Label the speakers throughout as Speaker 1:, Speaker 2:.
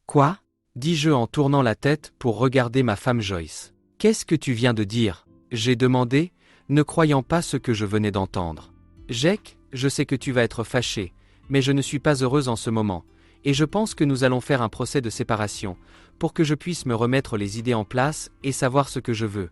Speaker 1: Quoi? Dis-je en tournant la tête pour regarder ma femme Joyce. Qu'est-ce que tu viens de dire? J'ai demandé, ne croyant pas ce que je venais d'entendre. Jake, je sais que tu vas être fâché, mais je ne suis pas heureuse en ce moment, et je pense que nous allons faire un procès de séparation, pour que je puisse me remettre les idées en place et savoir ce que je veux,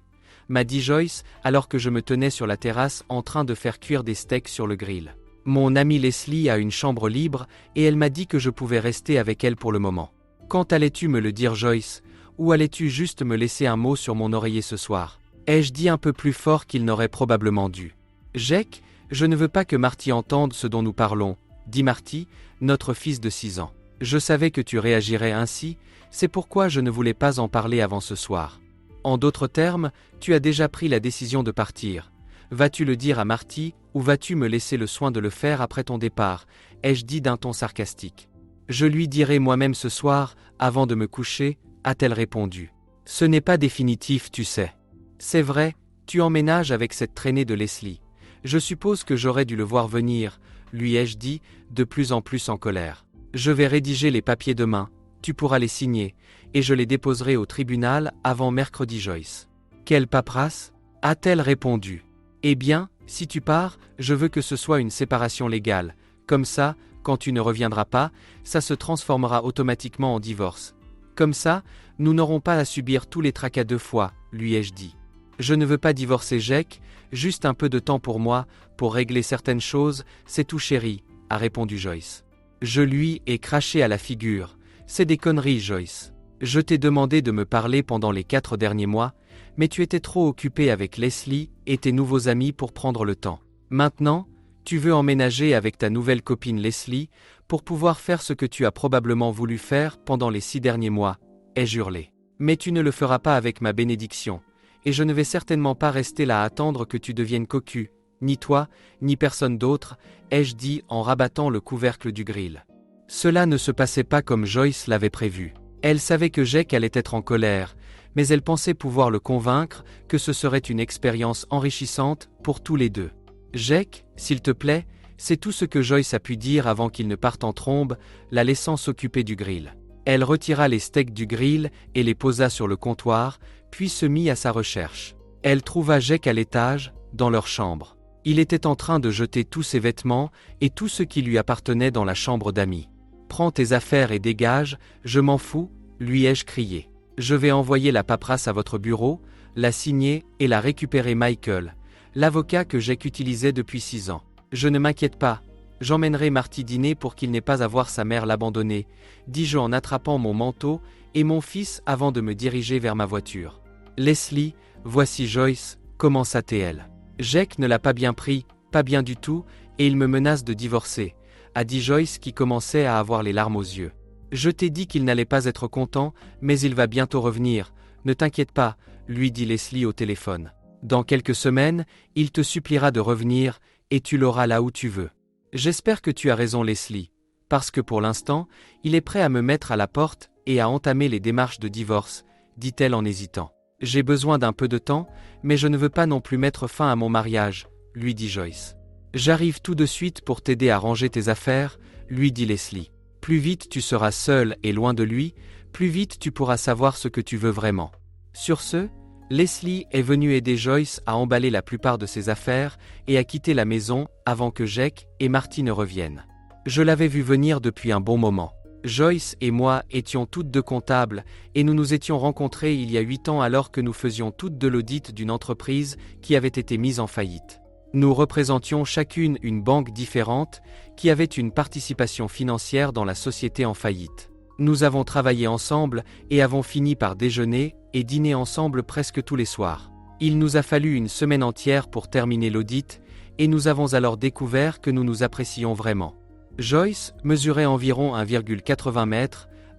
Speaker 1: m'a dit Joyce alors que je me tenais sur la terrasse en train de faire cuire des steaks sur le grill. Mon amie Leslie a une chambre libre et elle m'a dit que je pouvais rester avec elle pour le moment. Quand allais-tu me le dire, Joyce, ou allais-tu juste me laisser un mot sur mon oreiller ce soir? Ai-je dit un peu plus fort qu'il n'aurait probablement dû. Jake, je ne veux pas que Marty entende ce dont nous parlons, dit Marty, notre fils de 6 ans. Je savais que tu réagirais ainsi, c'est pourquoi je ne voulais pas en parler avant ce soir. En d'autres termes, tu as déjà pris la décision de partir. Vas-tu le dire à Marty, ou vas-tu me laisser le soin de le faire après ton départ, ai-je dit d'un ton sarcastique. Je lui dirai moi-même ce soir, avant de me coucher, a-t-elle répondu. Ce n'est pas définitif, tu sais. C'est vrai, tu emménages avec cette traînée de Leslie. Je suppose que j'aurais dû le voir venir, lui ai-je dit, de plus en plus en colère. Je vais rédiger les papiers demain, tu pourras les signer, et je les déposerai au tribunal avant mercredi, Joyce. Quelle paperasse? A-t-elle répondu. Eh bien, si tu pars, je veux que ce soit une séparation légale, comme ça, quand tu ne reviendras pas, ça se transformera automatiquement en divorce. Comme ça, nous n'aurons pas à subir tous les tracas 2 fois, lui ai-je dit. Je ne veux pas divorcer Jake, juste un peu de temps pour moi, pour régler certaines choses, c'est tout chéri, a répondu Joyce. Je lui ai craché à la figure. C'est des conneries, Joyce. Je t'ai demandé de me parler pendant les 4 derniers mois, mais tu étais trop occupé avec Leslie et tes nouveaux amis pour prendre le temps. Maintenant, tu veux emménager avec ta nouvelle copine Leslie pour pouvoir faire ce que tu as probablement voulu faire pendant les 6 derniers mois, ai-je hurlé. Mais tu ne le feras pas avec ma bénédiction, et je ne vais certainement pas rester là à attendre que tu deviennes cocu, ni toi, ni personne d'autre, ai-je dit en rabattant le couvercle du grill. Cela ne se passait pas comme Joyce l'avait prévu. Elle savait que Jake allait être en colère, mais elle pensait pouvoir le convaincre que ce serait une expérience enrichissante pour tous les deux. Jake, s'il te plaît, c'est tout ce que Joyce a pu dire avant qu'il ne parte en trombe, la laissant s'occuper du grill. Elle retira les steaks du grill et les posa sur le comptoir, puis se mit à sa recherche. Elle trouva Jake à l'étage, dans leur chambre. Il était en train de jeter tous ses vêtements et tout ce qui lui appartenait dans la chambre d'amis. « Prends tes affaires et dégage, je m'en fous », lui ai-je crié. « Je vais envoyer la paperasse à votre bureau, la signer et la récupérer Michael, l'avocat que Jake utilisait depuis 6 ans. Je ne m'inquiète pas, j'emmènerai Marty dîner pour qu'il n'ait pas à voir sa mère l'abandonner, dis-je en attrapant mon manteau et mon fils avant de me diriger vers ma voiture. Leslie, voici Joyce, commença-t-elle. Jake ne l'a pas bien pris, pas bien du tout, et il me menace de divorcer, a dit Joyce qui commençait à avoir les larmes aux yeux. Je t'ai dit qu'il n'allait pas être content, mais il va bientôt revenir, ne t'inquiète pas, lui dit Leslie au téléphone. Dans quelques semaines, il te suppliera de revenir, et tu l'auras là où tu veux. J'espère que tu as raison, Leslie, parce que pour l'instant, il est prêt à me mettre à la porte et à entamer les démarches de divorce, dit-elle en hésitant. J'ai besoin d'un peu de temps, mais je ne veux pas non plus mettre fin à mon mariage, lui dit Joyce. J'arrive tout de suite pour t'aider à ranger tes affaires, lui dit Leslie. Plus vite tu seras seul et loin de lui, plus vite tu pourras savoir ce que tu veux vraiment. Sur ce, Leslie est venue aider Joyce à emballer la plupart de ses affaires et à quitter la maison avant que Jake et Marty ne reviennent. Je l'avais vu venir depuis un bon moment. Joyce et moi étions toutes 2 comptables et nous nous étions rencontrés il y a 8 ans alors que nous faisions toutes 2 l'audit d'une entreprise qui avait été mise en faillite. Nous représentions chacune une banque différente qui avait une participation financière dans la société en faillite. Nous avons travaillé ensemble et avons fini par déjeuner et dîner ensemble presque tous les soirs. Il nous a fallu une semaine entière pour terminer l'audit et nous avons alors découvert que nous nous apprécions vraiment. Joyce mesurait environ 1,80 m,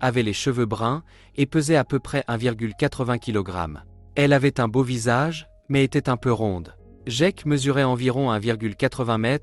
Speaker 1: avait les cheveux bruns et pesait à peu près 1,80 kg. Elle avait un beau visage, mais était un peu ronde. Jake mesurait environ 1,80 m,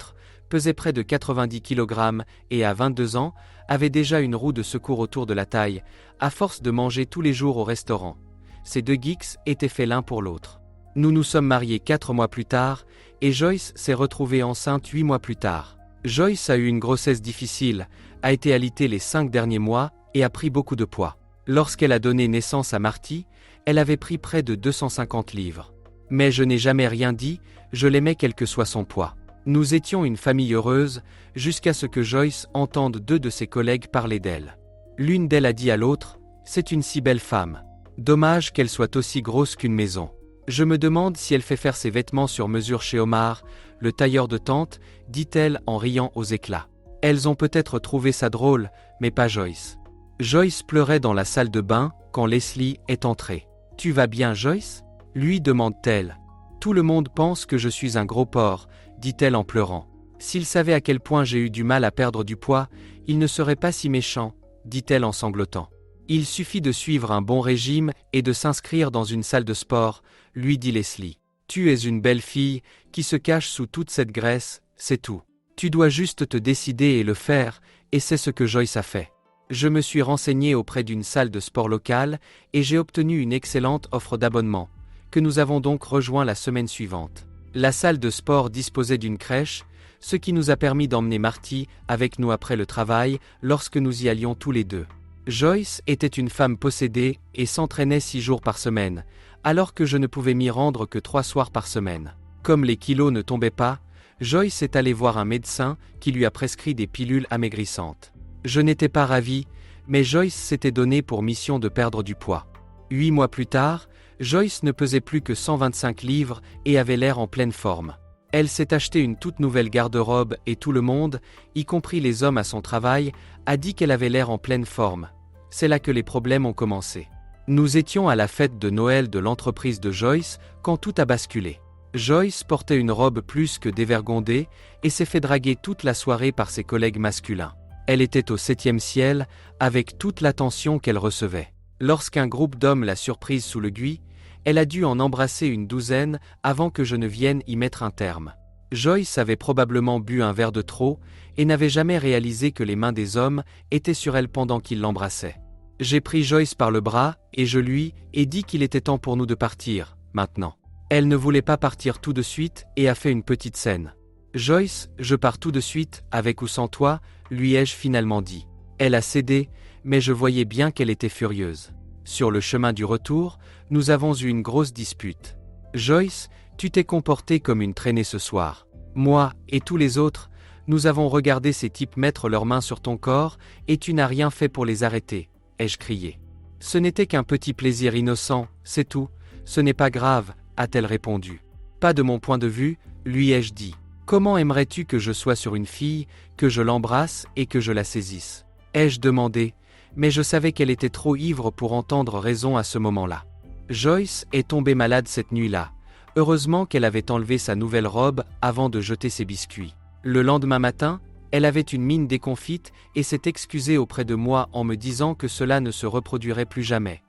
Speaker 1: pesait près de 90 kg et à 22 ans, avait déjà une roue de secours autour de la taille, à force de manger tous les jours au restaurant. Ces 2 geeks étaient faits l'un pour l'autre. Nous nous sommes mariés 4 mois plus tard, et Joyce s'est retrouvée enceinte 8 mois plus tard. Joyce a eu une grossesse difficile, a été alitée les 5 derniers mois, et a pris beaucoup de poids. Lorsqu'elle a donné naissance à Marty, elle avait pris près de 250 livres. Mais je n'ai jamais rien dit, je l'aimais quel que soit son poids. Nous étions une famille heureuse, jusqu'à ce que Joyce entende deux de ses collègues parler d'elle. L'une d'elles a dit à l'autre, « C'est une si belle femme. Dommage qu'elle soit aussi grosse qu'une maison. Je me demande si elle fait faire ses vêtements sur mesure chez Omar, le tailleur de tante, dit-elle en riant aux éclats. Elles ont peut-être trouvé ça drôle, mais pas Joyce. » Joyce pleurait dans la salle de bain quand Leslie est entrée. « Tu vas bien, Joyce ?» lui demande-t-elle. « Tout le monde pense que je suis un gros porc, » dit-elle en pleurant. « S'il savait à quel point j'ai eu du mal à perdre du poids, il ne serait pas si méchant, » dit-elle en sanglotant. « Il suffit de suivre un bon régime et de s'inscrire dans une salle de sport, » lui dit Leslie. « Tu es une belle fille, qui se cache sous toute cette graisse, c'est tout. Tu dois juste te décider et le faire, et c'est ce que Joyce a fait. Je me suis renseigné auprès d'une salle de sport locale, et j'ai obtenu une excellente offre d'abonnement, que nous avons donc rejoint la semaine suivante. La salle de sport disposait d'une crèche, ce qui nous a permis d'emmener Marty avec nous après le travail, lorsque nous y allions tous les deux. Joyce était une femme possédée et s'entraînait 6 jours par semaine, alors que je ne pouvais m'y rendre que 3 soirs par semaine. Comme les kilos ne tombaient pas, Joyce est allée voir un médecin qui lui a prescrit des pilules amaigrissantes. Je n'étais pas ravi, mais Joyce s'était donné pour mission de perdre du poids. 8 mois plus tard, Joyce ne pesait plus que 125 livres et avait l'air en pleine forme. Elle s'est acheté une toute nouvelle garde-robe et tout le monde, y compris les hommes à son travail, a dit qu'elle avait l'air en pleine forme. C'est là que les problèmes ont commencé. Nous étions à la fête de Noël de l'entreprise de Joyce quand tout a basculé. Joyce portait une robe plus que dévergondée et s'est fait draguer toute la soirée par ses collègues masculins. Elle était au 7e ciel, avec toute l'attention qu'elle recevait. Lorsqu'un groupe d'hommes l'a surprise sous le gui, elle a dû en embrasser une douzaine avant que je ne vienne y mettre un terme. Joyce avait probablement bu un verre de trop et n'avait jamais réalisé que les mains des hommes étaient sur elle pendant qu'ils l'embrassaient. J'ai pris Joyce par le bras et je lui ai dit qu'il était temps pour nous de partir, maintenant. Elle ne voulait pas partir tout de suite et a fait une petite scène. « Joyce, je pars tout de suite, avec ou sans toi », lui ai-je finalement dit. Elle a cédé, mais je voyais bien qu'elle était furieuse. Sur le chemin du retour, nous avons eu une grosse dispute. « Joyce, tu t'es comportée comme une traînée ce soir. Moi, et tous les autres, nous avons regardé ces types mettre leurs mains sur ton corps, et tu n'as rien fait pour les arrêter », ai-je crié. « Ce n'était qu'un petit plaisir innocent, c'est tout, ce n'est pas grave », a-t-elle répondu. « Pas de mon point de vue », lui ai-je dit. « Comment aimerais-tu que je sois sur une fille, que je l'embrasse et que je la saisisse ?» ai-je demandé, mais je savais qu'elle était trop ivre pour entendre raison à ce moment-là. Joyce est tombée malade cette nuit-là. Heureusement qu'elle avait enlevé sa nouvelle robe avant de jeter ses biscuits. Le lendemain matin, elle avait une mine déconfite et s'est excusée auprès de moi en me disant que cela ne se reproduirait plus jamais.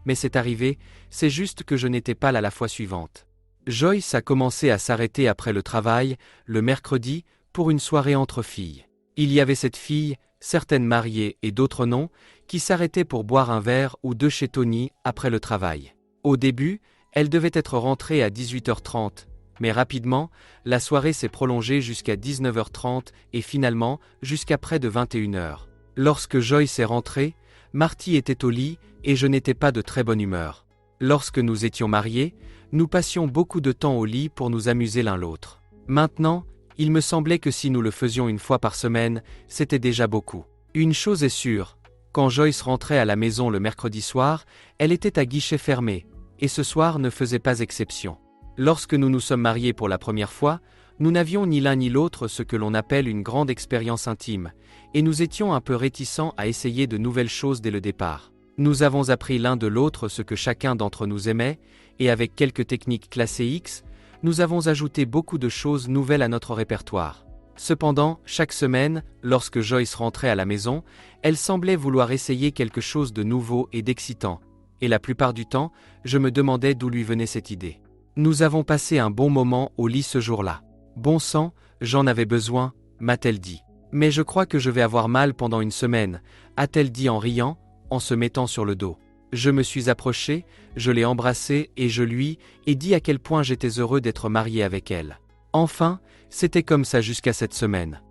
Speaker 1: Mais c'est arrivé, c'est juste que je n'étais pas là la fois suivante. Joyce a commencé à s'arrêter après le travail, le mercredi, pour une soirée entre filles. Il y avait cette fille, certaines mariées et d'autres non, qui s'arrêtaient pour boire un verre ou deux chez Tony après le travail. Au début, elle devait être rentrée à 18h30, mais rapidement, la soirée s'est prolongée jusqu'à 19h30 et finalement jusqu'à près de 21h. Lorsque Joyce est rentrée, Marty était au lit et je n'étais pas de très bonne humeur. Lorsque nous étions mariés, nous passions beaucoup de temps au lit pour nous amuser l'un l'autre. Maintenant, il me semblait que si nous le faisions une fois par semaine, c'était déjà beaucoup. Une chose est sûre, quand Joyce rentrait à la maison le mercredi soir, elle était à guichet fermé, et ce soir ne faisait pas exception. Lorsque nous nous sommes mariés pour la première fois, nous n'avions ni l'un ni l'autre ce que l'on appelle une grande expérience intime, et nous étions un peu réticents à essayer de nouvelles choses dès le départ. Nous avons appris l'un de l'autre ce que chacun d'entre nous aimait, et avec quelques techniques classées X, nous avons ajouté beaucoup de choses nouvelles à notre répertoire. Cependant, chaque semaine, lorsque Joyce rentrait à la maison, elle semblait vouloir essayer quelque chose de nouveau et d'excitant, et la plupart du temps, je me demandais d'où lui venait cette idée. Nous avons passé un bon moment au lit ce jour-là. Bon sang, j'en avais besoin, m'a-t-elle dit. Mais je crois que je vais avoir mal pendant une semaine, a-t-elle dit en riant, en se mettant sur le dos. Je me suis approché, je l'ai embrassée et je lui ai dit à quel point j'étais heureux d'être marié avec elle. Enfin, c'était comme ça jusqu'à cette semaine.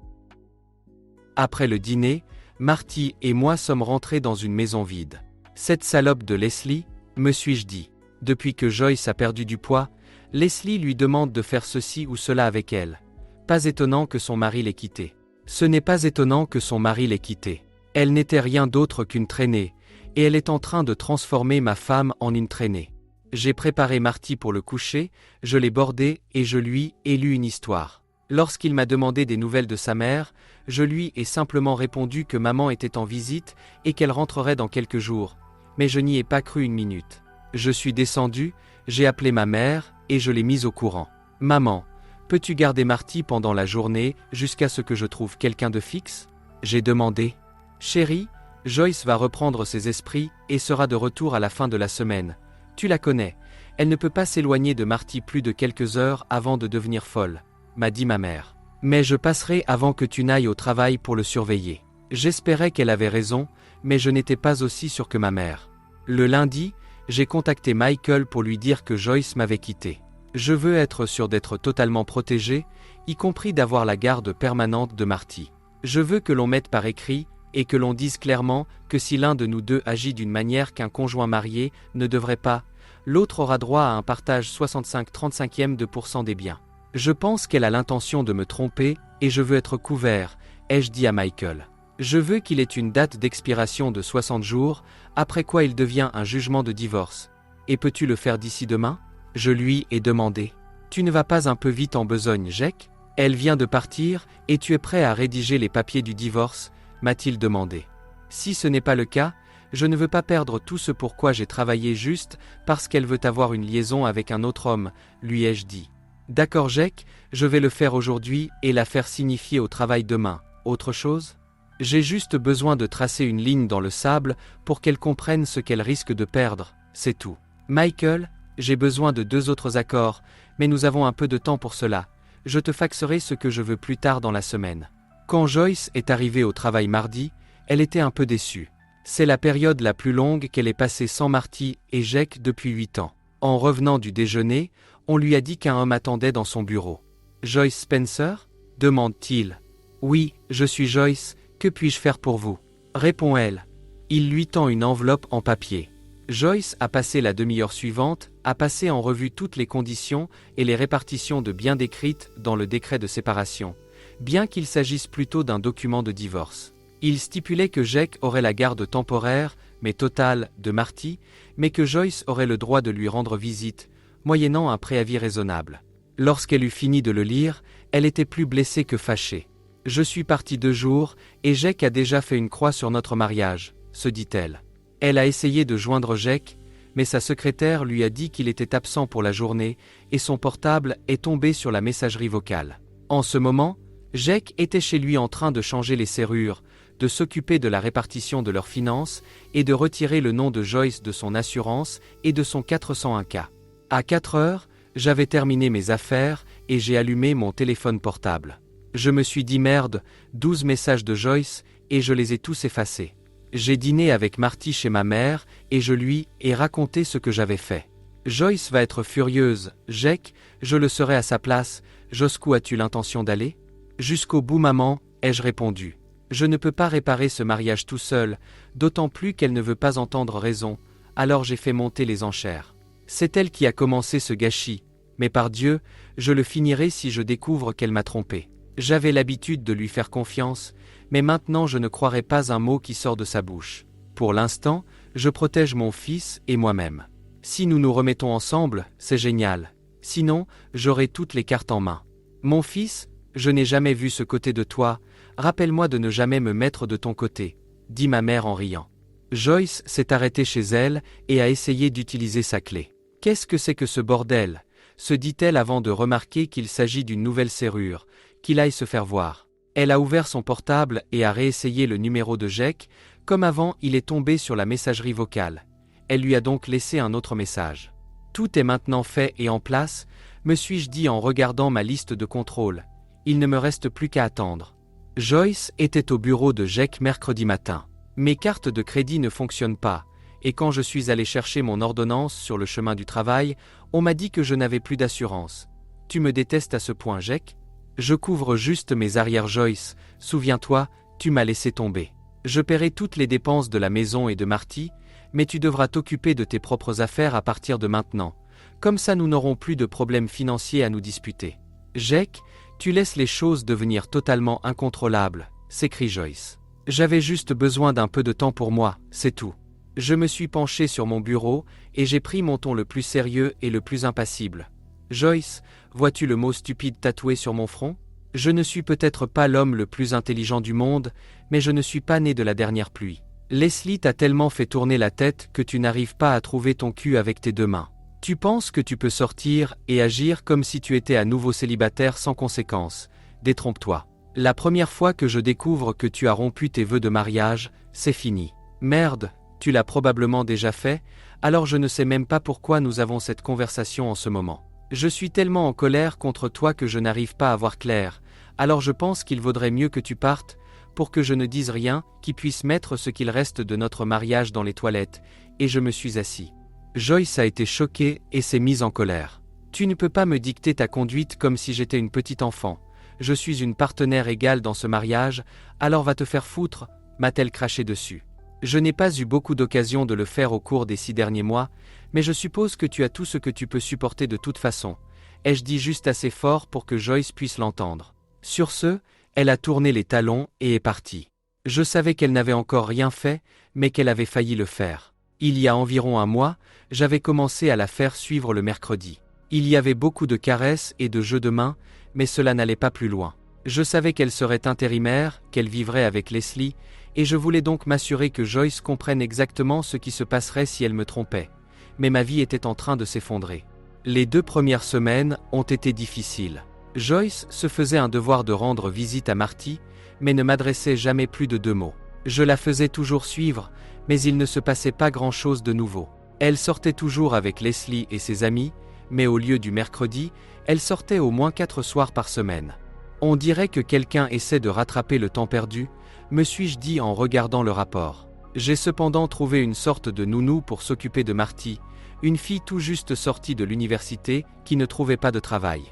Speaker 1: Après le dîner, Marty et moi sommes rentrés dans une maison vide. Cette salope de Leslie, me suis-je dit. Depuis que Joyce a perdu du poids, Leslie lui demande de faire ceci ou cela avec elle. Pas étonnant que son mari l'ait quittée. Ce n'est pas étonnant que son mari l'ait quittée. Elle n'était rien d'autre qu'une traînée, et elle est en train de transformer ma femme en une traînée. J'ai préparé Marty pour le coucher, je l'ai bordé et je lui ai lu une histoire. Lorsqu'il m'a demandé des nouvelles de sa mère, je lui ai simplement répondu que maman était en visite et qu'elle rentrerait dans quelques jours, mais je n'y ai pas cru une minute. Je suis descendu, j'ai appelé ma mère et je l'ai mise au courant. Maman, peux-tu garder Marty pendant la journée jusqu'à ce que je trouve quelqu'un de fixe? J'ai demandé. Chérie, Joyce va reprendre ses esprits et sera de retour à la fin de la semaine. Tu la connais, elle ne peut pas s'éloigner de Marty plus de quelques heures avant de devenir folle, m'a dit ma mère. Mais je passerai avant que tu n'ailles au travail pour le surveiller. J'espérais qu'elle avait raison, mais je n'étais pas aussi sûr que ma mère. Le lundi, j'ai contacté Michael pour lui dire que Joyce m'avait quitté. Je veux être sûr d'être totalement protégé, y compris d'avoir la garde permanente de Marty. Je veux que l'on mette par écrit et que l'on dise clairement que si l'un de nous deux agit d'une manière qu'un conjoint marié ne devrait pas, l'autre aura droit à un partage 65-35% des biens. Je pense qu'elle a l'intention de me tromper et je veux être couvert, ai-je dit à Michael. Je veux qu'il ait une date d'expiration de 60 jours, après quoi il devient un jugement de divorce. Et peux-tu le faire d'ici demain? Je lui ai demandé. Tu ne vas pas un peu vite en besogne, Jack? Elle vient de partir et tu es prêt à rédiger les papiers du divorce, m'a-t-il demandé. Si ce n'est pas le cas, je ne veux pas perdre tout ce pourquoi j'ai travaillé juste parce qu'elle veut avoir une liaison avec un autre homme, lui ai-je dit. D'accord Jack, je vais le faire aujourd'hui et la faire signifier au travail demain. Autre chose? J'ai juste besoin de tracer une ligne dans le sable pour qu'elle comprenne ce qu'elle risque de perdre, c'est tout. Michael, j'ai besoin de 2 autres accords, mais nous avons un peu de temps pour cela. Je te faxerai ce que je veux plus tard dans la semaine. Quand Joyce est arrivée au travail mardi, elle était un peu déçue. C'est la période la plus longue qu'elle ait passée sans Marty et Jack depuis 8 ans. En revenant du déjeuner, on lui a dit qu'un homme attendait dans son bureau. Joyce Spencer? Demande-t-il. Oui, je suis Joyce, que puis-je faire pour vous? Répond-elle. Il lui tend une enveloppe en papier. Joyce a passé la demi-heure suivante à passer en revue toutes les conditions et les répartitions de biens décrites dans le décret de séparation, bien qu'il s'agisse plutôt d'un document de divorce. Il stipulait que Jack aurait la garde temporaire, mais totale, de Marty, mais que Joyce aurait le droit de lui rendre visite, moyennant un préavis raisonnable. Lorsqu'elle eut fini de le lire, elle était plus blessée que fâchée. « Je suis partie 2 jours, et Jack a déjà fait une croix sur notre mariage, » se dit-elle. Elle a essayé de joindre Jack, mais sa secrétaire lui a dit qu'il était absent pour la journée, et son portable est tombé sur la messagerie vocale. En ce moment, Jack était chez lui en train de changer les serrures, de s'occuper de la répartition de leurs finances, et de retirer le nom de Joyce de son assurance et de son 401K. À 4 heures, j'avais terminé mes affaires, et j'ai allumé mon téléphone portable. Je me suis dit merde, 12 messages de Joyce, et je les ai tous effacés. J'ai dîné avec Marty chez ma mère, et je lui ai raconté ce que j'avais fait. Joyce va être furieuse, Jack, je le serai à sa place, jusqu'où as-tu l'intention d'aller? Jusqu'au bout maman, ai-je répondu. Je ne peux pas réparer ce mariage tout seul, d'autant plus qu'elle ne veut pas entendre raison, alors j'ai fait monter les enchères. C'est elle qui a commencé ce gâchis, mais par Dieu, je le finirai si je découvre qu'elle m'a trompé. J'avais l'habitude de lui faire confiance, mais maintenant je ne croirai pas un mot qui sort de sa bouche. Pour l'instant, je protège mon fils et moi-même. Si nous nous remettons ensemble, c'est génial. Sinon, j'aurai toutes les cartes en main. Mon fils, je n'ai jamais vu ce côté de toi, rappelle-moi de ne jamais me mettre de ton côté, dit ma mère en riant. Joyce s'est arrêtée chez elle et a essayé d'utiliser sa clé. Qu'est-ce que c'est que ce bordel? Se dit-elle avant de remarquer qu'il s'agit d'une nouvelle serrure, qu'il aille se faire voir. Elle a ouvert son portable et a réessayé le numéro de Jack, comme avant il est tombé sur la messagerie vocale. Elle lui a donc laissé un autre message. Tout est maintenant fait et en place, me suis-je dit en regardant ma liste de contrôle. Il ne me reste plus qu'à attendre. Joyce était au bureau de Jack mercredi matin. Mes cartes de crédit ne fonctionnent pas, et quand je suis allé chercher mon ordonnance sur le chemin du travail, on m'a dit que je n'avais plus d'assurance. Tu me détestes à ce point, Jack? Je couvre juste mes arrières Joyce, souviens-toi, tu m'as laissé tomber. Je paierai toutes les dépenses de la maison et de Marty, Mais tu devras t'occuper de tes propres affaires à partir de maintenant. Comme ça nous n'aurons plus de problèmes financiers à nous disputer. Jake, tu laisses les choses devenir totalement incontrôlables, s'écrie Joyce. J'avais juste besoin d'un peu de temps pour moi, c'est tout. Je me suis penché sur mon bureau, et j'ai pris mon ton le plus sérieux et le plus impassible. Joyce, vois-tu le mot stupide tatoué sur mon front? Je ne suis peut-être pas l'homme le plus intelligent du monde, mais je ne suis pas né de la dernière pluie. Leslie t'a tellement fait tourner la tête que tu n'arrives pas à trouver ton cul avec tes deux mains. Tu penses que tu peux sortir et agir comme si tu étais à nouveau célibataire sans conséquence. Détrompe-toi. La première fois que je découvre que tu as rompu tes vœux de mariage, c'est fini. Merde, tu l'as probablement déjà fait, alors je ne sais même pas pourquoi nous avons cette conversation en ce moment. Je suis tellement en colère contre toi que je n'arrive pas à voir clair, alors je pense qu'il vaudrait mieux que tu partes, pour que je ne dise rien, qui puisse mettre ce qu'il reste de notre mariage dans les toilettes, et je me suis assis. Joyce a été choquée et s'est mise en colère. Tu ne peux pas me dicter ta conduite comme si j'étais une petite enfant. Je suis une partenaire égale dans ce mariage, alors va te faire foutre, m'a-t-elle craché dessus. Je n'ai pas eu beaucoup d'occasions de le faire au cours des 6 derniers mois, mais je suppose que tu as tout ce que tu peux supporter de toute façon. Ai-je dit juste assez fort pour que Joyce puisse l'entendre. Sur ce, elle a tourné les talons et est partie. Je savais qu'elle n'avait encore rien fait, mais qu'elle avait failli le faire. Il y a environ un mois, j'avais commencé à la faire suivre le mercredi. Il y avait beaucoup de caresses et de jeux de main, mais cela n'allait pas plus loin. Je savais qu'elle serait intérimaire, qu'elle vivrait avec Leslie, et je voulais donc m'assurer que Joyce comprenne exactement ce qui se passerait si elle me trompait. Mais ma vie était en train de s'effondrer. Les 2 premières semaines ont été difficiles. Joyce se faisait un devoir de rendre visite à Marty, mais ne m'adressait jamais plus de 2 mots. Je la faisais toujours suivre, mais il ne se passait pas grand-chose de nouveau. Elle sortait toujours avec Leslie et ses amis, mais au lieu du mercredi, elle sortait au moins 4 soirs par semaine. On dirait que quelqu'un essaie de rattraper le temps perdu, me suis-je dit en regardant le rapport. J'ai cependant trouvé une sorte de nounou pour s'occuper de Marty, une fille tout juste sortie de l'université qui ne trouvait pas de travail.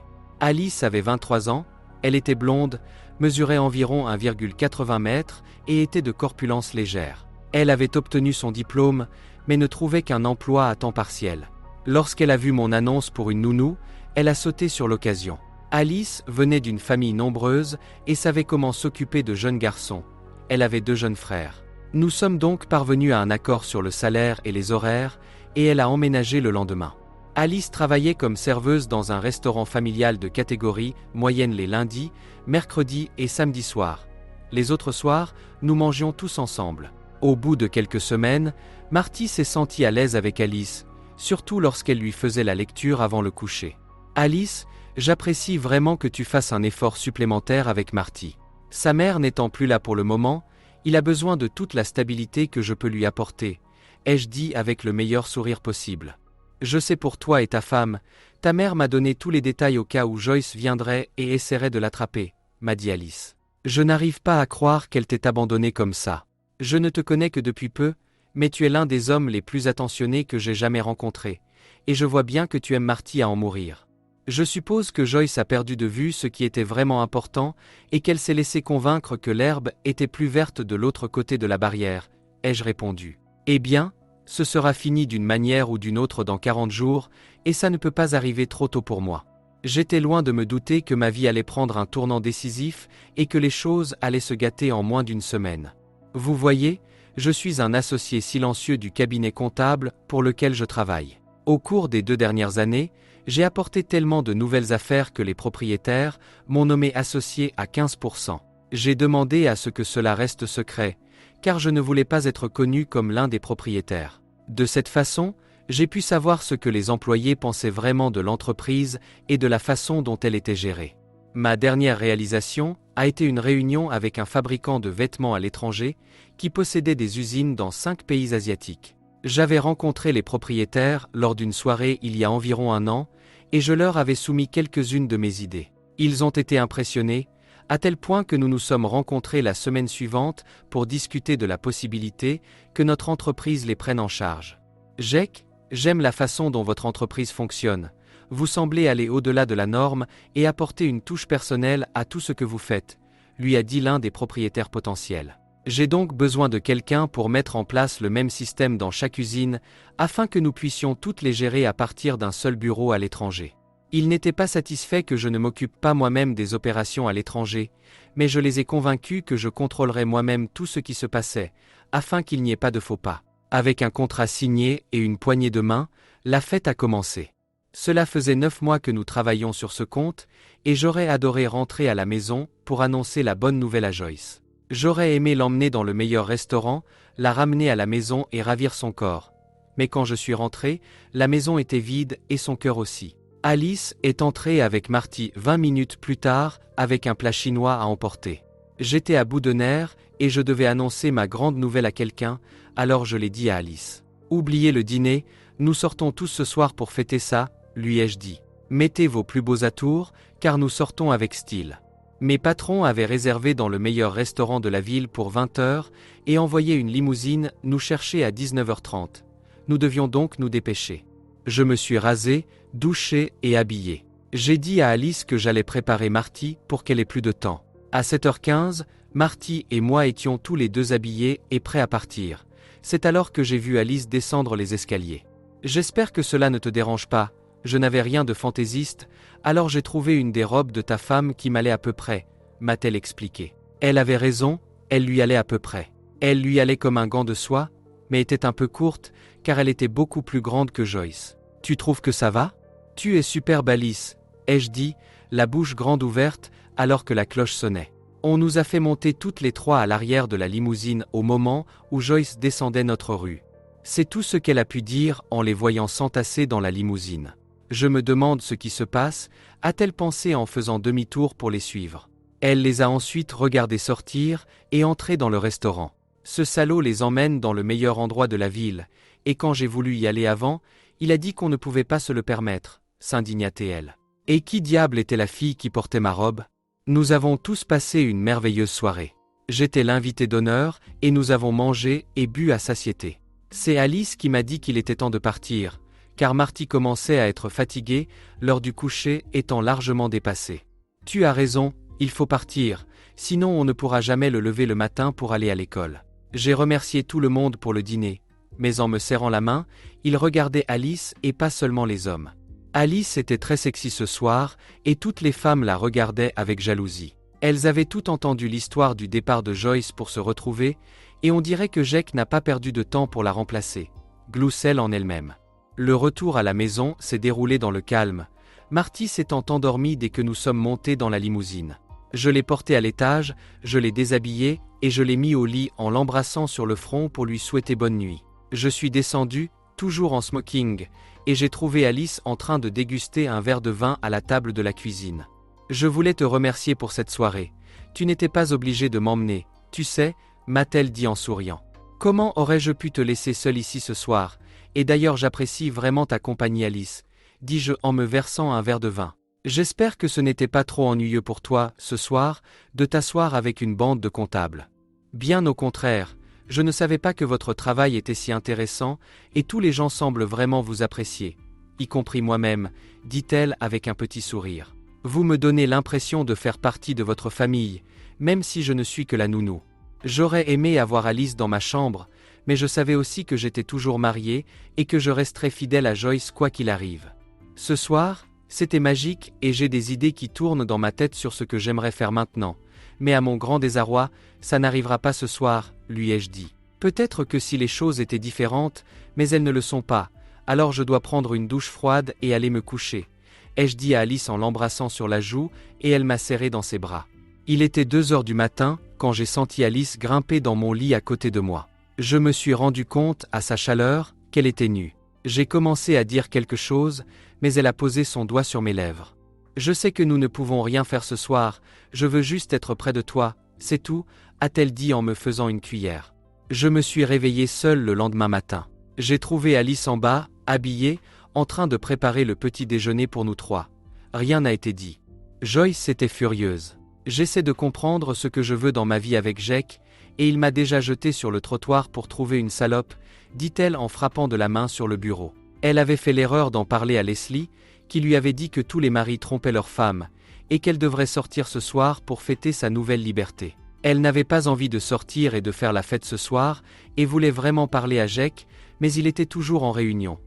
Speaker 1: Alice avait 23 ans, elle était blonde, mesurait environ 1,80 m et était de corpulence légère. Elle avait obtenu son diplôme, mais ne trouvait qu'un emploi à temps partiel. Lorsqu'elle a vu mon annonce pour une nounou, elle a sauté sur l'occasion. Alice venait d'une famille nombreuse et savait comment s'occuper de jeunes garçons. Elle avait 2 jeunes frères. Nous sommes donc parvenus à un accord sur le salaire et les horaires, et elle a emménagé le lendemain. Alice travaillait comme serveuse dans un restaurant familial de catégorie moyenne les lundis, mercredis et samedis soirs. Les autres soirs, nous mangions tous ensemble. Au bout de quelques semaines, Marty s'est sentie à l'aise avec Alice, surtout lorsqu'elle lui faisait la lecture avant le coucher. Alice, j'apprécie vraiment que tu fasses un effort supplémentaire avec Marty. Sa mère n'étant plus là pour le moment, il a besoin de toute la stabilité que je peux lui apporter, ai-je dit avec le meilleur sourire possible. Je sais pour toi et ta femme, ta mère m'a donné tous les détails au cas où Joyce viendrait et essaierait de l'attraper, m'a dit Alice. Je n'arrive pas à croire qu'elle t'ait abandonné comme ça. Je ne te connais que depuis peu, mais tu es l'un des hommes les plus attentionnés que j'ai jamais rencontrés, et je vois bien que tu aimes Marty à en mourir. Je suppose que Joyce a perdu de vue ce qui était vraiment important, et qu'elle s'est laissée convaincre que l'herbe était plus verte de l'autre côté de la barrière, ai-je répondu. Eh bien, ce sera fini d'une manière ou d'une autre dans 40 jours, et ça ne peut pas arriver trop tôt pour moi. J'étais loin de me douter que ma vie allait prendre un tournant décisif, et que les choses allaient se gâter en moins d'1 semaine. Vous voyez, je suis un associé silencieux du cabinet comptable pour lequel je travaille. Au cours des 2 dernières années, j'ai apporté tellement de nouvelles affaires que les propriétaires m'ont nommé associé à 15%. J'ai demandé à ce que cela reste secret, car je ne voulais pas être connu comme l'un des propriétaires. De cette façon, j'ai pu savoir ce que les employés pensaient vraiment de l'entreprise et de la façon dont elle était gérée. Ma dernière réalisation a été une réunion avec un fabricant de vêtements à l'étranger qui possédait des usines dans 5 pays asiatiques. J'avais rencontré les propriétaires lors d'une soirée il y a environ 1 an et je leur avais soumis quelques-unes de mes idées. Ils ont été impressionnés, à tel point que nous nous sommes rencontrés la semaine suivante pour discuter de la possibilité que notre entreprise les prenne en charge. Jake, j'aime la façon dont votre entreprise fonctionne. Vous semblez aller au-delà de la norme et apporter une touche personnelle à tout ce que vous faites, lui a dit l'un des propriétaires potentiels. J'ai donc besoin de quelqu'un pour mettre en place le même système dans chaque usine, afin que nous puissions toutes les gérer à partir d'un seul bureau à l'étranger. Ils n'étaient pas satisfaits que je ne m'occupe pas moi-même des opérations à l'étranger, mais je les ai convaincus que je contrôlerais moi-même tout ce qui se passait, afin qu'il n'y ait pas de faux pas. Avec un contrat signé et une poignée de main, la fête a commencé. Cela faisait 9 mois que nous travaillions sur ce compte, et j'aurais adoré rentrer à la maison pour annoncer la bonne nouvelle à Joyce. J'aurais aimé l'emmener dans le meilleur restaurant, la ramener à la maison et ravir son corps. Mais quand je suis rentré, la maison était vide et son cœur aussi. Alice est entrée avec Marty 20 minutes plus tard, avec un plat chinois à emporter. J'étais à bout de nerfs et je devais annoncer ma grande nouvelle à quelqu'un, alors je l'ai dit à Alice. Oubliez le dîner, nous sortons tous ce soir pour fêter ça, lui ai-je dit. Mettez vos plus beaux atours, car nous sortons avec style. Mes patrons avaient réservé dans le meilleur restaurant de la ville pour 20 heures et envoyé une limousine nous chercher à 19h30. Nous devions donc nous dépêcher. Je me suis rasé, douché et habillé. J'ai dit à Alice que j'allais préparer Marty pour qu'elle ait plus de temps. À 7h15, Marty et moi étions tous les deux habillés et prêts à partir. C'est alors que j'ai vu Alice descendre les escaliers. J'espère que cela ne te dérange pas, je n'avais rien de fantaisiste, alors j'ai trouvé une des robes de ta femme qui m'allait à peu près, m'a-t-elle expliqué. Elle avait raison, elle lui allait à peu près. Elle lui allait comme un gant de soie, mais était un peu courte, car elle était beaucoup plus grande que Joyce. Tu trouves que ça va? Tu es superbe Alice, ai-je dit, la bouche grande ouverte, alors que la cloche sonnait. On nous a fait monter toutes les trois à l'arrière de la limousine au moment où Joyce descendait notre rue. C'est tout ce qu'elle a pu dire en les voyant s'entasser dans la limousine. Je me demande ce qui se passe, a-t-elle pensé en faisant demi-tour pour les suivre? Elle les a ensuite regardés sortir et entrer dans le restaurant. Ce salaud les emmène dans le meilleur endroit de la ville, et quand j'ai voulu y aller avant, il a dit qu'on ne pouvait pas se le permettre, s'indigna-t-elle. Et qui diable était la fille qui portait ma robe? Nous avons tous passé une merveilleuse soirée. J'étais l'invité d'honneur, et nous avons mangé et bu à satiété. C'est Alice qui m'a dit qu'il était temps de partir, car Marty commençait à être fatigué, l'heure du coucher étant largement dépassée. Tu as raison, il faut partir, sinon on ne pourra jamais le lever le matin pour aller à l'école. J'ai remercié tout le monde pour le dîner, mais en me serrant la main, il regardait Alice et pas seulement les hommes. Alice était très sexy ce soir, et toutes les femmes la regardaient avec jalousie. Elles avaient tout entendu l'histoire du départ de Joyce pour se retrouver, et on dirait que Jake n'a pas perdu de temps pour la remplacer, gloussait-elle en elle-même. Le retour à la maison s'est déroulé dans le calme, Marty s'étant endormie dès que nous sommes montés dans la limousine. Je l'ai porté à l'étage, je l'ai déshabillé, et je l'ai mis au lit en l'embrassant sur le front pour lui souhaiter bonne nuit. Je suis descendu, toujours en smoking, et j'ai trouvé Alice en train de déguster un verre de vin à la table de la cuisine. Je voulais te remercier pour cette soirée. Tu n'étais pas obligé de m'emmener, tu sais, m'a-t-elle dit en souriant. Comment aurais-je pu te laisser seule ici ce soir? Et d'ailleurs j'apprécie vraiment ta compagnie Alice, dis-je en me versant un verre de vin. J'espère que ce n'était pas trop ennuyeux pour toi, ce soir, de t'asseoir avec une bande de comptables. Bien au contraire, je ne savais pas que votre travail était si intéressant, et tous les gens semblent vraiment vous apprécier, y compris moi-même, dit-elle avec un petit sourire. Vous me donnez l'impression de faire partie de votre famille, même si je ne suis que la nounou. J'aurais aimé avoir Alice dans ma chambre, mais je savais aussi que j'étais toujours marié et que je resterais fidèle à Joyce quoi qu'il arrive. Ce soir, c'était magique et j'ai des idées qui tournent dans ma tête sur ce que j'aimerais faire maintenant. Mais à mon grand désarroi, ça n'arrivera pas ce soir, lui ai-je dit. Peut-être que si les choses étaient différentes, mais elles ne le sont pas, alors je dois prendre une douche froide et aller me coucher, ai-je dit à Alice en l'embrassant sur la joue, et elle m'a serré dans ses bras. Il était 2 heures du matin, quand j'ai senti Alice grimper dans mon lit à côté de moi. Je me suis rendu compte, à sa chaleur, qu'elle était nue. J'ai commencé à dire quelque chose, mais elle a posé son doigt sur mes lèvres. Je sais que nous ne pouvons rien faire ce soir, je veux juste être près de toi, c'est tout, a-t-elle dit en me faisant une cuillère. Je me suis réveillé seul le lendemain matin. J'ai trouvé Alice en bas, habillée, en train de préparer le petit déjeuner pour nous trois. Rien n'a été dit. Joyce était furieuse. J'essaie de comprendre ce que je veux dans ma vie avec Jake, et il m'a déjà jeté sur le trottoir pour trouver une salope, dit-elle en frappant de la main sur le bureau. Elle avait fait l'erreur d'en parler à Leslie, qui lui avait dit que tous les maris trompaient leurs femmes, et qu'elle devrait sortir ce soir pour fêter sa nouvelle liberté. Elle n'avait pas envie de sortir et de faire la fête ce soir, et voulait vraiment parler à Jake, mais il était toujours en réunion.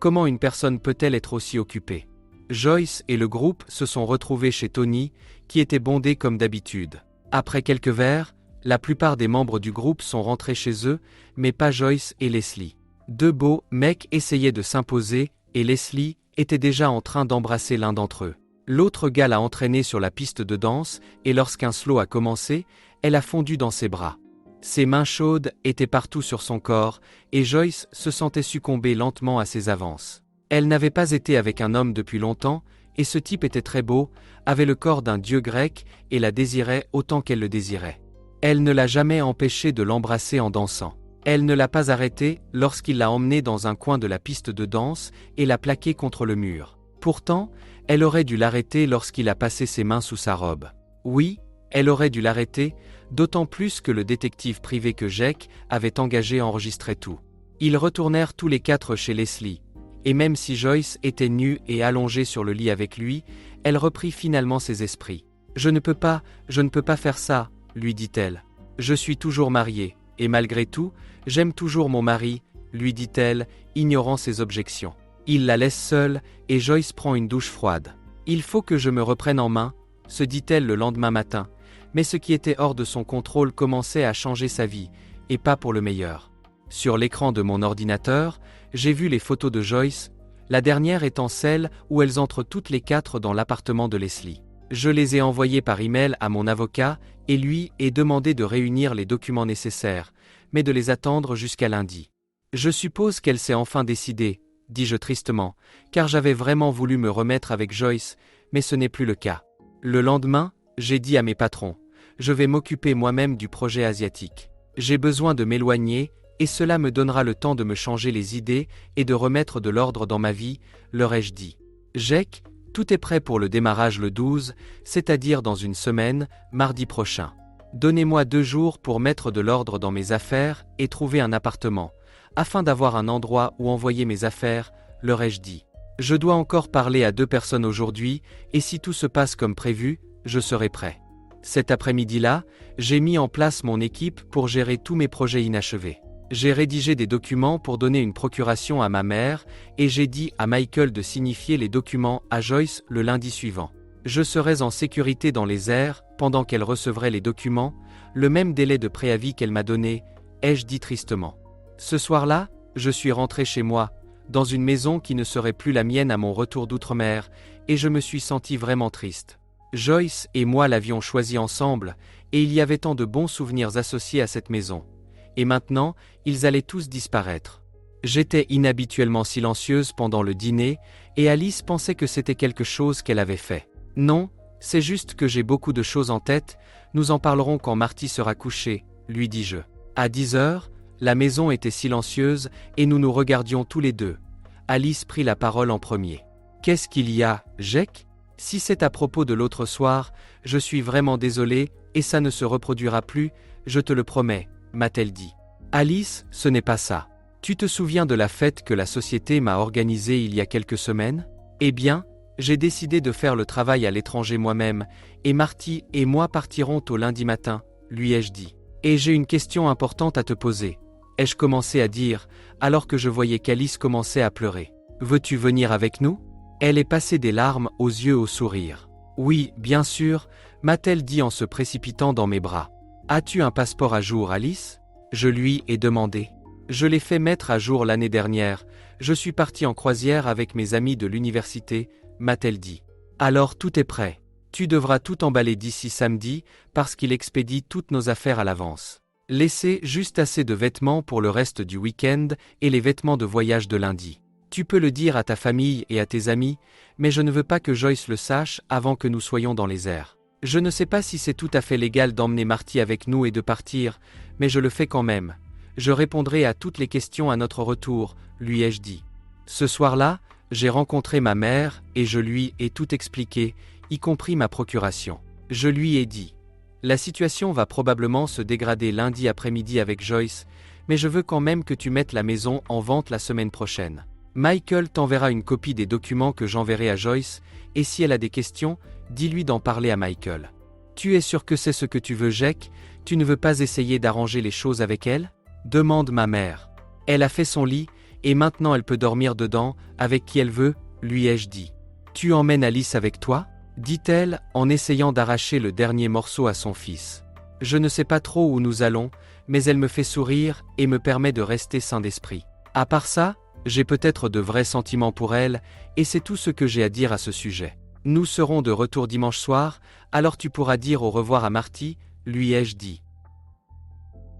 Speaker 1: Comment une personne peut-elle être aussi occupée? Joyce et le groupe se sont retrouvés chez Tony, qui était bondé comme d'habitude. Après quelques verres, la plupart des membres du groupe sont rentrés chez eux, mais pas Joyce et Leslie. Deux beaux mecs essayaient de s'imposer, et Leslie était déjà en train d'embrasser l'un d'entre eux. L'autre gars l'a entraînée sur la piste de danse, et lorsqu'un slow a commencé, elle a fondu dans ses bras. Ses mains chaudes étaient partout sur son corps, et Joyce se sentait succomber lentement à ses avances. Elle n'avait pas été avec un homme depuis longtemps, et ce type était très beau, avait le corps d'un dieu grec, et la désirait autant qu'elle le désirait. Elle ne l'a jamais empêché de l'embrasser en dansant. Elle ne l'a pas arrêté lorsqu'il l'a emmenée dans un coin de la piste de danse et l'a plaquée contre le mur. Pourtant, elle aurait dû l'arrêter lorsqu'il a passé ses mains sous sa robe. Oui, elle aurait dû l'arrêter, d'autant plus que le détective privé que Jake avait engagé enregistrait tout. Ils retournèrent tous les quatre chez Leslie, et même si Joyce était nue et allongée sur le lit avec lui, elle reprit finalement ses esprits. « Je ne peux pas faire ça », lui dit-elle. « Je suis toujours mariée, et malgré tout, j'aime toujours mon mari », lui dit-elle, ignorant ses objections. Il la laisse seule, et Joyce prend une douche froide. « Il faut que je me reprenne en main », se dit-elle le lendemain matin, mais ce qui était hors de son contrôle commençait à changer sa vie, et pas pour le meilleur. Sur l'écran de mon ordinateur, j'ai vu les photos de Joyce, la dernière étant celle où elles entrent toutes les quatre dans l'appartement de Leslie. Je les ai envoyées par email à mon avocat et lui ai demandé de réunir les documents nécessaires, mais de les attendre jusqu'à lundi. Je suppose qu'elle s'est enfin décidée, dis-je tristement, car j'avais vraiment voulu me remettre avec Joyce, mais ce n'est plus le cas. Le lendemain, j'ai dit à mes patrons, je vais m'occuper moi-même du projet asiatique. J'ai besoin de m'éloigner, et cela me donnera le temps de me changer les idées et de remettre de l'ordre dans ma vie, leur ai-je dit. Jake, tout est prêt pour le démarrage le 12, c'est-à-dire dans une semaine, mardi prochain. Donnez-moi 2 jours pour mettre de l'ordre dans mes affaires et trouver un appartement, afin d'avoir un endroit où envoyer mes affaires, leur ai-je dit. Je dois encore parler à 2 personnes aujourd'hui, et si tout se passe comme prévu, je serai prêt. Cet après-midi-là, j'ai mis en place mon équipe pour gérer tous mes projets inachevés. J'ai rédigé des documents pour donner une procuration à ma mère et j'ai dit à Michael de signifier les documents à Joyce le lundi suivant. Je serais en sécurité dans les airs pendant qu'elle recevrait les documents, le même délai de préavis qu'elle m'a donné, ai-je dit tristement. Ce soir-là, je suis rentré chez moi, dans une maison qui ne serait plus la mienne à mon retour d'outre-mer, et je me suis senti vraiment triste. Joyce et moi l'avions choisie ensemble, et il y avait tant de bons souvenirs associés à cette maison. Et maintenant, ils allaient tous disparaître. J'étais inhabituellement silencieuse pendant le dîner, et Alice pensait que c'était quelque chose qu'elle avait fait. Non, c'est juste que j'ai beaucoup de choses en tête, nous en parlerons quand Marty sera couché, lui dis-je. À 10 heures, la maison était silencieuse, et nous nous regardions tous les deux. Alice prit la parole en premier. Qu'est-ce qu'il y a, Jake ? Si c'est à propos de l'autre soir, je suis vraiment désolée, et ça ne se reproduira plus, je te le promets, m'a-t-elle dit. Alice, ce n'est pas ça. Tu te souviens de la fête que la société m'a organisée il y a quelques semaines ? Eh bien, j'ai décidé de faire le travail à l'étranger moi-même, et Marty et moi partirons au lundi matin, lui ai-je dit. Et j'ai une question importante à te poser. Ai-je commencé à dire, alors que je voyais qu'Alice commençait à pleurer. Veux-tu venir avec nous ? Elle est passée des larmes aux yeux au sourire. Oui, bien sûr, m'a-t-elle dit en se précipitant dans mes bras. As-tu un passeport à jour, Alice ? Je lui ai demandé. Je l'ai fait mettre à jour l'année dernière. Je suis parti en croisière avec mes amis de l'université, m'a-t-elle dit. Alors tout est prêt. Tu devras tout emballer d'ici samedi, parce qu'il expédie toutes nos affaires à l'avance. Laissez juste assez de vêtements pour le reste du week-end et les vêtements de voyage de lundi. Tu peux le dire à ta famille et à tes amis, mais je ne veux pas que Joyce le sache avant que nous soyons dans les airs. Je ne sais pas si c'est tout à fait légal d'emmener Marty avec nous et de partir, mais je le fais quand même. Je répondrai à toutes les questions à notre retour, lui ai-je dit. Ce soir-là, j'ai rencontré ma mère et je lui ai tout expliqué, y compris ma procuration. Je lui ai dit. La situation va probablement se dégrader lundi après-midi avec Joyce, mais je veux quand même que tu mettes la maison en vente la semaine prochaine. Michael t'enverra une copie des documents que j'enverrai à Joyce, et si elle a des questions, dis-lui d'en parler à Michael. Tu es sûr que c'est ce que tu veux, Jake, Tu ne veux pas essayer d'arranger les choses avec elle? Demande ma mère. Elle a fait son lit, et maintenant elle peut dormir dedans, avec qui elle veut, lui ai-je dit. Tu emmènes Alice avec toi? Dit-elle, en essayant d'arracher le dernier morceau à son fils. Je ne sais pas trop où nous allons, mais elle me fait sourire et me permet de rester sain d'esprit. À part ça, j'ai peut-être de vrais sentiments pour elle, et c'est tout ce que j'ai à dire à ce sujet. Nous serons de retour dimanche soir, alors tu pourras dire au revoir à Marty, lui ai-je dit.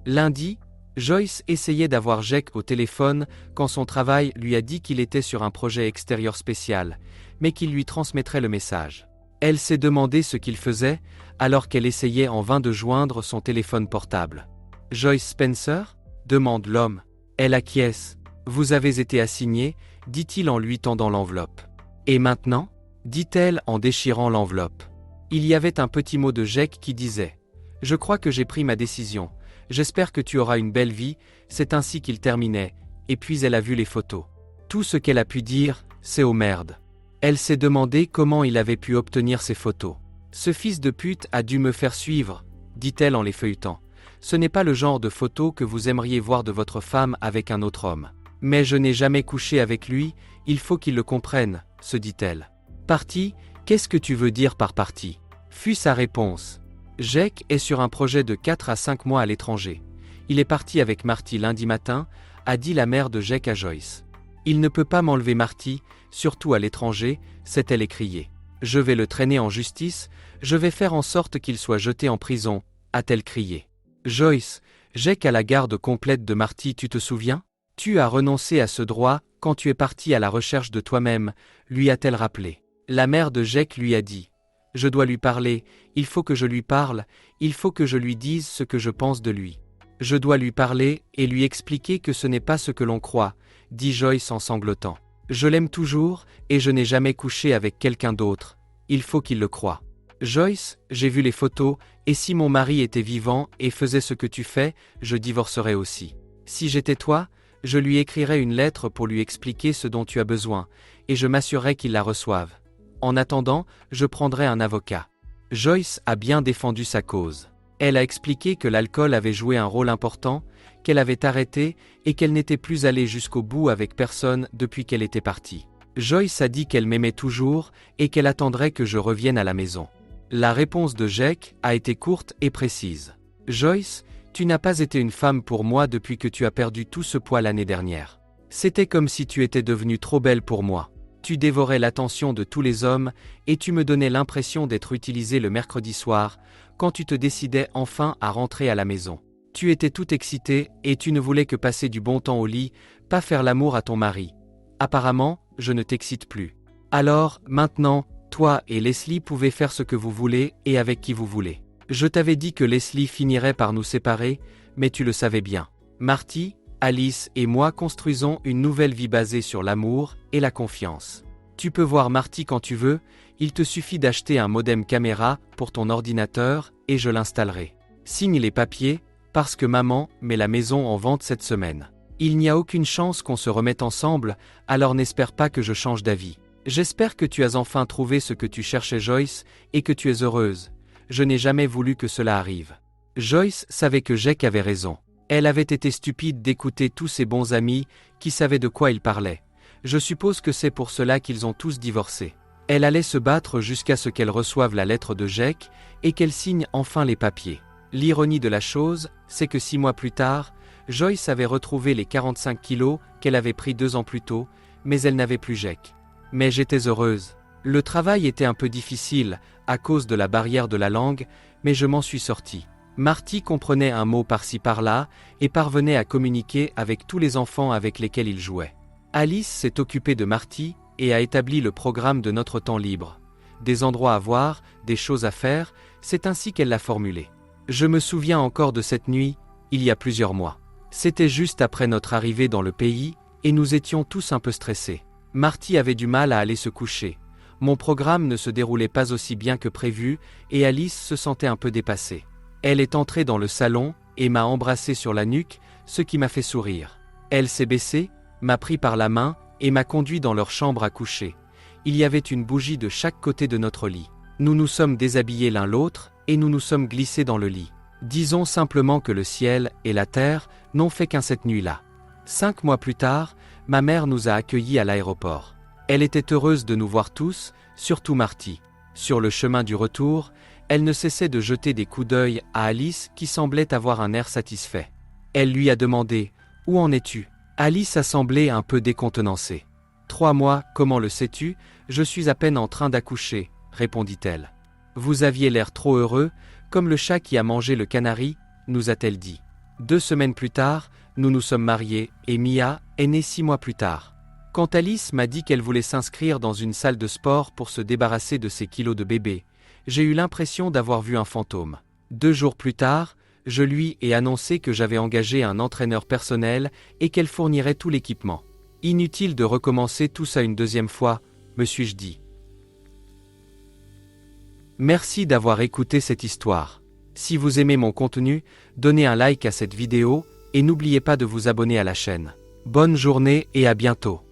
Speaker 1: Lundi, Joyce essayait d'avoir Jake au téléphone quand son travail lui a dit qu'il était sur un projet extérieur spécial, mais qu'il lui transmettrait le message. Elle s'est demandé ce qu'il faisait, alors qu'elle essayait en vain de joindre son téléphone portable. Joyce Spencer? Demande l'homme. Elle acquiesce. Vous avez été assigné, dit-il en lui tendant l'enveloppe. Et maintenant? Dit-elle en déchirant l'enveloppe. Il y avait un petit mot de Jake qui disait: Je crois que j'ai pris ma décision. J'espère que tu auras une belle vie, c'est ainsi qu'il terminait, et puis elle a vu les photos. Tout ce qu'elle a pu dire, c'est oh merde. Elle s'est demandé comment il avait pu obtenir ces photos. Ce fils de pute a dû me faire suivre, dit-elle en les feuilletant. Ce n'est pas le genre de photos que vous aimeriez voir de votre femme avec un autre homme. Mais je n'ai jamais couché avec lui, il faut qu'il le comprenne, se dit-elle. Parti, qu'est-ce que tu veux dire par parti? Fut sa réponse. Jake est sur un projet de 4 à 5 mois à l'étranger. Il est parti avec Marty lundi matin, a dit la mère de Jake à Joyce. Il ne peut pas m'enlever Marty, surtout à l'étranger, s'est-elle écriée. Je vais le traîner en justice, je vais faire en sorte qu'il soit jeté en prison, a-t-elle crié. Joyce, Jake a la garde complète de Marty, tu te souviens? Tu as renoncé à ce droit quand tu es parti à la recherche de toi-même, lui a-t-elle rappelé. La mère de Jake lui a dit. Je dois lui parler, il faut que je lui parle, il faut que je lui dise ce que je pense de lui. Je dois lui parler et lui expliquer que ce n'est pas ce que l'on croit, dit Joyce en sanglotant. Je l'aime toujours, et je n'ai jamais couché avec quelqu'un d'autre. Il faut qu'il le croie. Joyce, j'ai vu les photos, et si mon mari était vivant et faisait ce que tu fais, je divorcerais aussi. Si j'étais toi, je lui écrirais une lettre pour lui expliquer ce dont tu as besoin, et je m'assurerais qu'il la reçoive. En attendant, je prendrai un avocat. Joyce a bien défendu sa cause. Elle a expliqué que l'alcool avait joué un rôle important, qu'elle avait arrêté et qu'elle n'était plus allée jusqu'au bout avec personne depuis qu'elle était partie. Joyce a dit qu'elle m'aimait toujours et qu'elle attendrait que je revienne à la maison. La réponse de Jake a été courte et précise. Joyce, tu n'as pas été une femme pour moi depuis que tu as perdu tout ce poids l'année dernière. C'était comme si tu étais devenue trop belle pour moi. Tu dévorais l'attention de tous les hommes, et tu me donnais l'impression d'être utilisé le mercredi soir, quand tu te décidais enfin à rentrer à la maison. Tu étais tout excité, et tu ne voulais que passer du bon temps au lit, pas faire l'amour à ton mari. Apparemment, je ne t'excite plus. Alors, maintenant, toi et Leslie pouvez faire ce que vous voulez et avec qui vous voulez. Je t'avais dit que Leslie finirait par nous séparer, mais tu le savais bien. Marty, Alice et moi construisons une nouvelle vie basée sur l'amour et la confiance. Tu peux voir Marty quand tu veux, il te suffit d'acheter un modem caméra pour ton ordinateur et je l'installerai. Signe les papiers, parce que maman met la maison en vente cette semaine. Il n'y a aucune chance qu'on se remette ensemble, alors n'espère pas que je change d'avis. J'espère que tu as enfin trouvé ce que tu cherchais Joyce et que tu es heureuse. Je n'ai jamais voulu que cela arrive. Joyce savait que Jake avait raison. Elle avait été stupide d'écouter tous ses bons amis qui savaient de quoi ils parlaient. Je suppose que c'est pour cela qu'ils ont tous divorcé. Elle allait se battre jusqu'à ce qu'elle reçoive la lettre de Jake et qu'elle signe enfin les papiers. L'ironie de la chose, c'est que 6 mois plus tard, Joyce avait retrouvé les 45 kilos qu'elle avait pris 2 ans plus tôt, mais elle n'avait plus Jake. Mais j'étais heureuse. Le travail était un peu difficile, à cause de la barrière de la langue, mais je m'en suis sortie. Marty comprenait un mot par-ci par-là, et parvenait à communiquer avec tous les enfants avec lesquels il jouait. Alice s'est occupée de Marty, et a établi le programme de notre temps libre. Des endroits à voir, des choses à faire, c'est ainsi qu'elle l'a formulé. Je me souviens encore de cette nuit, il y a plusieurs mois. C'était juste après notre arrivée dans le pays, et nous étions tous un peu stressés. Marty avait du mal à aller se coucher. Mon programme ne se déroulait pas aussi bien que prévu, et Alice se sentait un peu dépassée. Elle est entrée dans le salon, et m'a embrassé sur la nuque, ce qui m'a fait sourire. Elle s'est baissée, m'a pris par la main, et m'a conduit dans leur chambre à coucher. Il y avait une bougie de chaque côté de notre lit. Nous nous sommes déshabillés l'un l'autre, et nous nous sommes glissés dans le lit. Disons simplement que le ciel et la terre n'ont fait qu'un cette nuit-là. 5 mois plus tard, ma mère nous a accueillis à l'aéroport. Elle était heureuse de nous voir tous, surtout Marty. Sur le chemin du retour, elle ne cessait de jeter des coups d'œil à Alice qui semblait avoir un air satisfait. Elle lui a demandé « Où en es-tu » Alice a semblé un peu décontenancée. « 3 mois, comment le sais-tu ? Je suis à peine en train d'accoucher, répondit-elle. Vous aviez l'air trop heureux, comme le chat qui a mangé le canari, nous a-t-elle dit. 2 semaines plus tard, nous nous sommes mariés et Mia est née 6 mois plus tard. Quand Alice m'a dit qu'elle voulait s'inscrire dans une salle de sport pour se débarrasser de ses kilos de bébé, j'ai eu l'impression d'avoir vu un fantôme. 2 jours plus tard, je lui ai annoncé que j'avais engagé un entraîneur personnel et qu'elle fournirait tout l'équipement. Inutile de recommencer tout ça une deuxième fois, me suis-je dit. Merci d'avoir écouté cette histoire. Si vous aimez mon contenu, donnez un like à cette vidéo et n'oubliez pas de vous abonner à la chaîne. Bonne journée et à bientôt.